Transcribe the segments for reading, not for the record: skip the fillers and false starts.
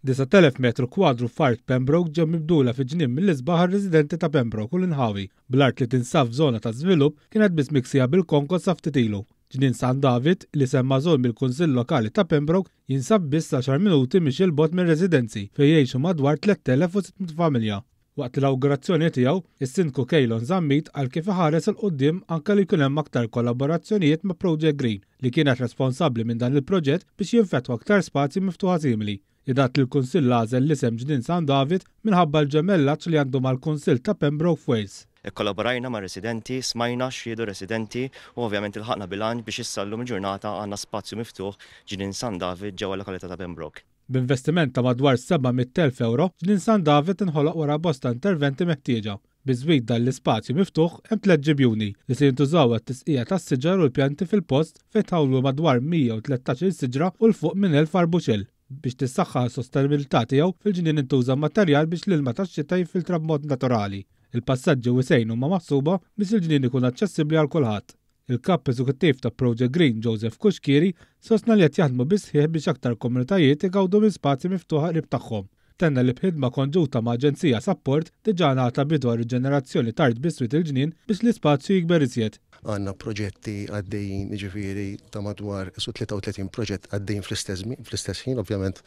9,000 metru kwadru f'Art Pembroke ġew mibdula fi ġnien mill-isbaħ residenti ta' Pembroke u l-inħawi. Bl-art li tinsab f'żona ta' żvilupp kienet biss miksija bil-konkos sa ftit ilu. Ġnien San David li semma żon mill-Kunsill Lokali ta' Pembroke jinsab biss 10 minuti mixi l-bogħod mir-residenzi fejn jgħixu madwar 3,600 familja. Waqt l-awgurazzjoni tiegħu, is-Sindku Kejlon Zammit għal kif iħares il quddiem anke li jkun hemm aktar kollaborazzjonijiet ma' Project Green li kienet responsabbli minn dan il-proġett biex jinfetħu aktar spazji miftuħa simili. Idat li l-Kunsill għażel l-isem ġnien San David minħabba l-ġemellaġġ li għandu mal-Kunsill ta' Pembroke f'Wales. Kollaborajna ma' residenti, smajna x'jiedu residenti u ovvjament il-ħaqna bilanċ biex issallum il-ġurnata għandna spazju miftuħ ġnien San David ġewwa l-lokalità ta' Pembroke. B'investiment ta' madwar 700,000 euro, ġnien San David inħoloq wara bosta interventi meħtieġa. Biżwid dan l-ispazju miftuħ hemm 3 ġibjuni li se jintużaw għat-tisqija tas-siġar u l-pjanti fil-post fejn tħawlu madwar 113 siġra u l-fuq minn 1000 arbuxell. Biex tissaħħa s-sostenibilità tiegħu fil-ġnien intuża materjal biex l-ilma tax-xita jiffiltra b'mod naturali. Il-passaġġi wisejn huma maħsuba biex il-ġnien ikun aċċessibbli għal kulħadd. Il-kap eżekuttiv ta' Project Green Joseph Kuxkiri sostna li qed jaħdmu bisħieħ biex aktar komunitajiet igawdu minn spazji miftuħa qrib tagħhom. Tenna li b'ħidma konġuta ma' Aġenzija Support diġà ngħata bidu riġenerazzjoni tard biswit il-ġnien biex l-ispazju jikber iżjed. Għandna proġetti għaddejjin jiġifieri ta' madwar 33 proġett għaddejjin fl-istess ħin, ovvjament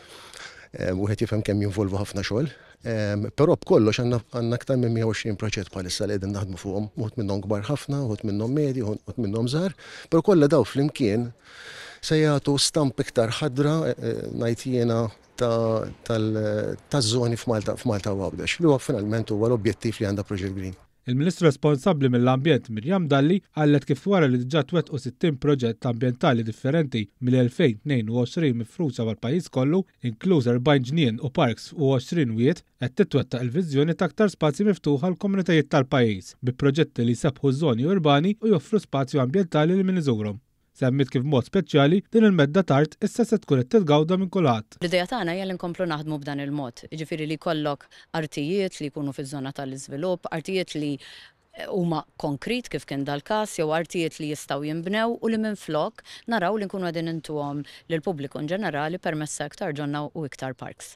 wieħed jifhem kemm jinvolvu ħafna xogħol. Però b'kollox għandna aktar minn 120 proġett bħalissa li qegħdin naħdmu fuqhom, uħud minnhom kbar ħafna, uħud minnhom medji, uħud minnhom żgħar, però kollha daw flimkien se jagħtu stamp iktar ħadra ngħid jiena taż-żoni f'Malta u Għawdex, li huwa finalment huwa l-objettiv li għandha Project Green. Il-Ministru responsabbli mill-Ambjent Mirjam Dalli qalet kif wara li diġà twettqu 60 proġett ambjentali differenti mill-2022 mifruxa mal-pajjiż kollu, inkluż 40 ġnien u parks u 20 wiet, qed titwettaq il-viżjoni ta' aktar spazji miftuħa l-komunitajiet tal-pajjiż bi proġetti li jsebħu żoni urbani u joffru spazju ambjentali li min iżurhom. Semmit kif mod speċjali din il-medda tard issa se tkun qed titgawda minn kulħadd. L-idea tagħna hija li nkomplu naħdmu b'dan il-mod, jiġifieri li jkollok artijiet li jkunu fiż-żona tal-iżvilupp, artijiet li huma konkrit kif kien dal-każ jew artijiet li jistgħu jinbnew u li minflok naraw li nkunu qegħdin intuhom lill-pubbliku ġenerali permezz aktar ġonna u iktar parks.